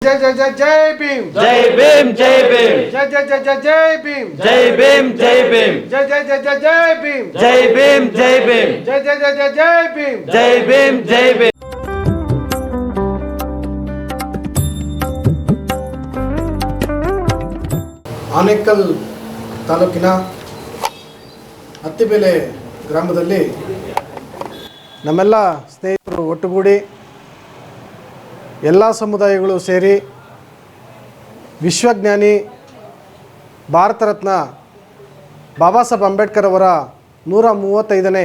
जय जय जय जय भीम जय भीम जय भीम जय जय जय जय जय भीम जय भीम जय भीम जय जय जय जय जय भीम जय भीम जय भीम जय जय जय जय जय भीम जय भीम जय भीम ಆನೇಕಲ್ ತಾಲೂಕಿನ ಅತ್ತಿಬೆಲೆ ಗ್ರಾಮದಲ್ಲಿ ನಮ್ಮೆಲ್ಲ ಸ್ನೇಹಿತರು ಒಟ್ಟುಗೂಡಿ ಎಲ್ಲ ಸಮುದಾಯಗಳು ಸೇರಿ ವಿಶ್ವಜ್ಞಾನಿ ಭಾರತ ರತ್ನ ಬಾಬಾ ಸಾಹೇಬ್ ಅಂಬೇಡ್ಕರ್ ಅವರ 135ನೇ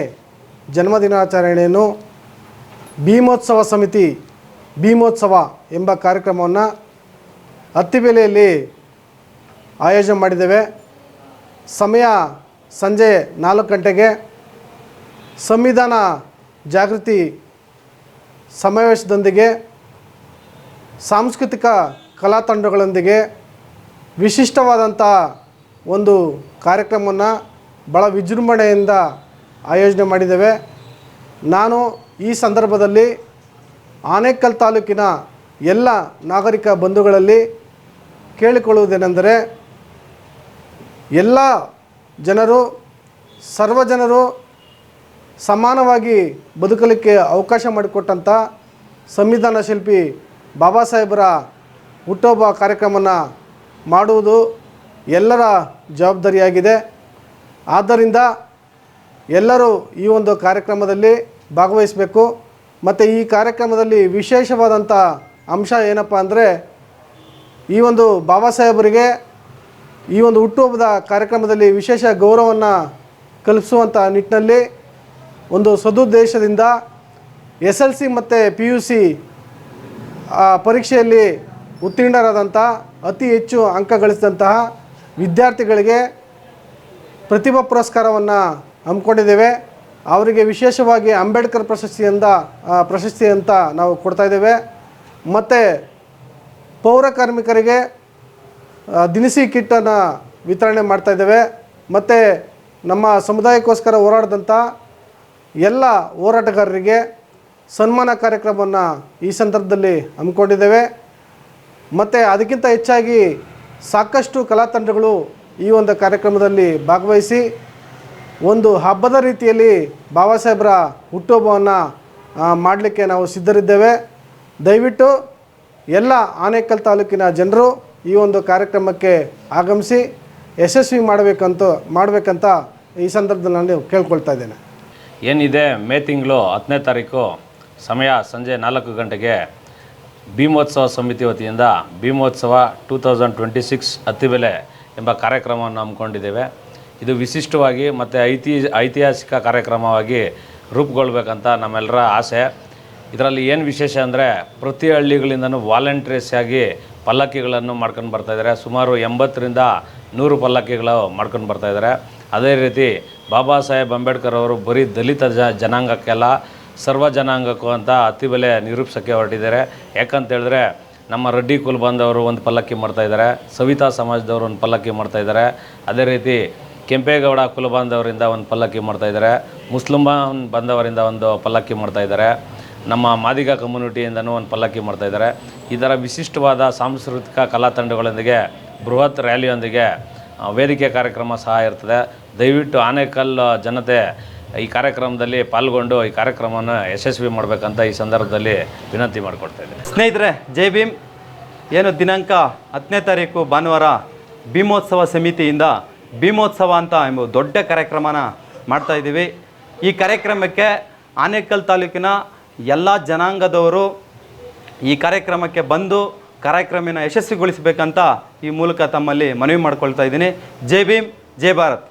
ಜನ್ಮದಿನಾಚರಣೆಯನ್ನು ಭೀಮೋತ್ಸವ ಸಮಿತಿ ಭೀಮೋತ್ಸವ ಎಂಬ ಕಾರ್ಯಕ್ರಮವನ್ನು ಅತ್ತಿಬೆಲೆಯಲ್ಲಿ ಆಯೋಜನೆ ಮಾಡಿದ್ದೇವೆ. ಸಮಯ ಸಂಜೆ 4 ಗಂಟೆಗೆ ಸಂವಿಧಾನ ಜಾಗೃತಿ ಸಮಾವೇಶದೊಂದಿಗೆ ಸಾಂಸ್ಕೃತಿಕ ಕಲಾ ತಂಡಗಳೊಂದಿಗೆ ವಿಶಿಷ್ಟವಾದಂಥ ಒಂದು ಕಾರ್ಯಕ್ರಮವನ್ನು ಭಾಳ ವಿಜೃಂಭಣೆಯಿಂದ ಆಯೋಜನೆ ಮಾಡಿದ್ದೇವೆ. ನಾನು ಈ ಸಂದರ್ಭದಲ್ಲಿ ಆನೇಕಲ್ ತಾಲೂಕಿನ ಎಲ್ಲ ನಾಗರಿಕ ಬಂಧುಗಳಲ್ಲಿ ಕೇಳಿಕೊಳ್ಳುವುದೇನೆಂದರೆ, ಎಲ್ಲ ಜನರು ಸರ್ವಜನರು ಸಮಾನವಾಗಿ ಬದುಕಲಿಕ್ಕೆ ಅವಕಾಶ ಮಾಡಿಕೊಟ್ಟಂಥ ಸಂವಿಧಾನ ಶಿಲ್ಪಿ ಬಾಬಾ ಸಾಹೇಬರ ಹುಟ್ಟುಹಬ್ಬ ಕಾರ್ಯಕ್ರಮವನ್ನು ಮಾಡುವುದು ಎಲ್ಲರ ಜವಾಬ್ದಾರಿಯಾಗಿದೆ. ಆದ್ದರಿಂದ ಎಲ್ಲರೂ ಈ ಒಂದು ಕಾರ್ಯಕ್ರಮದಲ್ಲಿ ಭಾಗವಹಿಸಬೇಕು. ಮತ್ತು ಈ ಕಾರ್ಯಕ್ರಮದಲ್ಲಿ ವಿಶೇಷವಾದಂಥ ಅಂಶ ಏನಪ್ಪ ಅಂದರೆ, ಈ ಒಂದು ಬಾಬಾ ಸಾಹೇಬರಿಗೆ ಈ ಒಂದು ಹುಟ್ಟುಹಬ್ಬದ ಕಾರ್ಯಕ್ರಮದಲ್ಲಿ ವಿಶೇಷ ಗೌರವವನ್ನು ಕಲ್ಪಿಸುವಂಥ ನಿಟ್ಟಿನಲ್ಲಿ ಒಂದು ಸದುದ್ದೇಶದಿಂದ SLC ಮತ್ತು PUC ಪರೀಕ್ಷೆಯಲ್ಲಿ ಉತ್ತೀರ್ಣರಾದಂಥ ಅತಿ ಹೆಚ್ಚು ಅಂಕ ಗಳಿಸಿದಂತಹ ವಿದ್ಯಾರ್ಥಿಗಳಿಗೆ ಪ್ರತಿಭಾ ಪುರಸ್ಕಾರವನ್ನು ಹಮ್ಮಿಕೊಂಡಿದ್ದೇವೆ. ಅವರಿಗೆ ವಿಶೇಷವಾಗಿ ಅಂಬೇಡ್ಕರ್ ಪ್ರಶಸ್ತಿ ಅಂತ ನಾವು ಕೊಡ್ತಾಯಿದ್ದೇವೆ. ಮತ್ತು ಪೌರ ಕಾರ್ಮಿಕರಿಗೆ ದಿನಸಿ ಕಿಟ್ಟನ್ನು ವಿತರಣೆ ಮಾಡ್ತಾಯಿದ್ದೇವೆ. ಮತ್ತು ನಮ್ಮ ಸಮುದಾಯಕ್ಕೋಸ್ಕರ ಹೋರಾಡಿದಂಥ ಎಲ್ಲ ಹೋರಾಟಗಾರರಿಗೆ ಸನ್ಮಾನ ಕಾರ್ಯಕ್ರಮವನ್ನು ಈ ಸಂದರ್ಭದಲ್ಲಿ ಹಮ್ಮಿಕೊಂಡಿದ್ದೇವೆ. ಮತ್ತು ಅದಕ್ಕಿಂತ ಹೆಚ್ಚಾಗಿ ಸಾಕಷ್ಟು ಕಲಾ ತಂಡಗಳು ಈ ಒಂದು ಕಾರ್ಯಕ್ರಮದಲ್ಲಿ ಭಾಗವಹಿಸಿ ಒಂದು ಹಬ್ಬದ ರೀತಿಯಲ್ಲಿ ಬಾಬಾ ಸಾಹೇಬರ ಹುಟ್ಟುಹಬ್ಬವನ್ನು ಮಾಡಲಿಕ್ಕೆ ನಾವು ಸಿದ್ಧರಿದ್ದೇವೆ. ದಯವಿಟ್ಟು ಎಲ್ಲ ಆನೇಕಲ್ ತಾಲೂಕಿನ ಜನರು ಈ ಒಂದು ಕಾರ್ಯಕ್ರಮಕ್ಕೆ ಆಗಮಿಸಿ ಯಶಸ್ವಿ ಮಾಡಬೇಕಂತ ಈ ಸಂದರ್ಭದಲ್ಲಿ ನಾನು ಕೇಳ್ಕೊಳ್ತಾ ಇದ್ದೇನೆ. ಏನಿದೆ ಮೇ ತಿಂಗಳು 10ನೇ ತಾರೀಕು ಸಮಯ ಸಂಜೆ 4 ಗಂಟೆಗೆ ಭೀಮೋತ್ಸವ ಸಮಿತಿ ವತಿಯಿಂದ ಭೀಮೋತ್ಸವ 2026 ಅತ್ತಿಬೆಲೆ ಎಂಬ ಕಾರ್ಯಕ್ರಮವನ್ನು ಹಮ್ಮಿಕೊಂಡಿದ್ದೇವೆ. ಇದು ವಿಶಿಷ್ಟವಾಗಿ ಮತ್ತು ಐತಿಹಾಸಿಕ ಕಾರ್ಯಕ್ರಮವಾಗಿ ರೂಪುಗೊಳ್ಬೇಕಂತ ನಮ್ಮೆಲ್ಲರ ಆಸೆ. ಇದರಲ್ಲಿ ಏನು ವಿಶೇಷ ಅಂದರೆ, ಪ್ರತಿ ಹಳ್ಳಿಗಳಿಂದನೂ ವಾಲಂಟ್ರೀಸ್ ಆಗಿ ಪಲ್ಲಕ್ಕಿಗಳನ್ನು ಮಾಡ್ಕೊಂಡು ಬರ್ತಾಯಿದ್ದಾರೆ. ಸುಮಾರು 80ರಿಂದ 100 ಪಲ್ಲಕ್ಕಿಗಳು ಮಾಡ್ಕೊಂಡು ಬರ್ತಾಯಿದ್ದಾರೆ. ಅದೇ ರೀತಿ ಬಾಬಾ ಸಾಹೇಬ್ ಅಂಬೇಡ್ಕರ್ ಅವರು ಬರೀ ದಲಿತ ಜನಾಂಗಕ್ಕೆಲ್ಲ ಸರ್ವ ಜನಾಂಗಕ್ಕೂ ಅಂತ ಅತ್ತಿಬೆಲೆ ನಿರೂಪಿಸೋಕ್ಕೆ ಹೊರಟಿದ್ದಾರೆ. ಯಾಕಂತೇಳಿದ್ರೆ, ನಮ್ಮ ರೆಡ್ಡಿ ಕುಲ ಬಾಂಧವರು ಒಂದು ಪಲ್ಲಕ್ಕಿ ಮಾಡ್ತಾಯಿದ್ದಾರೆ, ಸವಿತಾ ಸಮಾಜದವರು ಒಂದು ಪಲ್ಲಕ್ಕಿ ಮಾಡ್ತಾಯಿದ್ದಾರೆ, ಅದೇ ರೀತಿ ಕೆಂಪೇಗೌಡ ಕುಲ ಬಾಂಧವರಿಂದ ಒಂದು ಪಲ್ಲಕ್ಕಿ ಮಾಡ್ತಾಯಿದ್ದಾರೆ, ಮುಸ್ಲಿಮಾನ್ ಬಾಂಧವರಿಂದ ಒಂದು ಪಲ್ಲಕ್ಕಿ ಮಾಡ್ತಾಯಿದ್ದಾರೆ, ನಮ್ಮ ಮಾದಿಗ ಕಮ್ಯುನಿಟಿಯಿಂದನೂ ಒಂದು ಪಲ್ಲಕ್ಕಿ ಮಾಡ್ತಾಯಿದ್ದಾರೆ. ಈ ಥರ ವಿಶಿಷ್ಟವಾದ ಸಾಂಸ್ಕೃತಿಕ ಕಲಾ ತಂಡಗಳೊಂದಿಗೆ ಬೃಹತ್ ರ್ಯಾಲಿಯೊಂದಿಗೆ ವೇದಿಕೆ ಕಾರ್ಯಕ್ರಮ ಸಹ ಇರ್ತದೆ. ದಯವಿಟ್ಟು ಆನೇಕಲ್ ಜನತೆ ಈ ಕಾರ್ಯಕ್ರಮದಲ್ಲಿ ಪಾಲ್ಗೊಂಡು ಈ ಕಾರ್ಯಕ್ರಮವನ್ನು ಯಶಸ್ವಿ ಮಾಡಬೇಕಂತ ಈ ಸಂದರ್ಭದಲ್ಲಿ ವಿನಂತಿ ಮಾಡಿಕೊಡ್ತಾಯಿದ್ದೆ. ಸ್ನೇಹಿತರೆ, ಜೈ ಭೀಮ್. ಏನು ದಿನಾಂಕ 10ನೇ ತಾರೀಕು ಭಾನುವಾರ ಭೀಮೋತ್ಸವ ಸಮಿತಿಯಿಂದ ಭೀಮೋತ್ಸವ ಅಂತ ಎಂಬ ದೊಡ್ಡ ಕಾರ್ಯಕ್ರಮನ ಮಾಡ್ತಾಯಿದ್ದೀವಿ. ಈ ಕಾರ್ಯಕ್ರಮಕ್ಕೆ ಆನೇಕಲ್ ತಾಲೂಕಿನ ಎಲ್ಲ ಜನಾಂಗದವರು ಈ ಕಾರ್ಯಕ್ರಮಕ್ಕೆ ಬಂದು ಕಾರ್ಯಕ್ರಮನ ಯಶಸ್ವಿಗೊಳಿಸಬೇಕಂತ ಈ ಮೂಲಕ ತಮ್ಮಲ್ಲಿ ಮನವಿ ಮಾಡ್ಕೊಳ್ತಾ ಇದ್ದೀನಿ. ಜೈ ಭೀಮ್, ಜೈ ಭಾರತ್.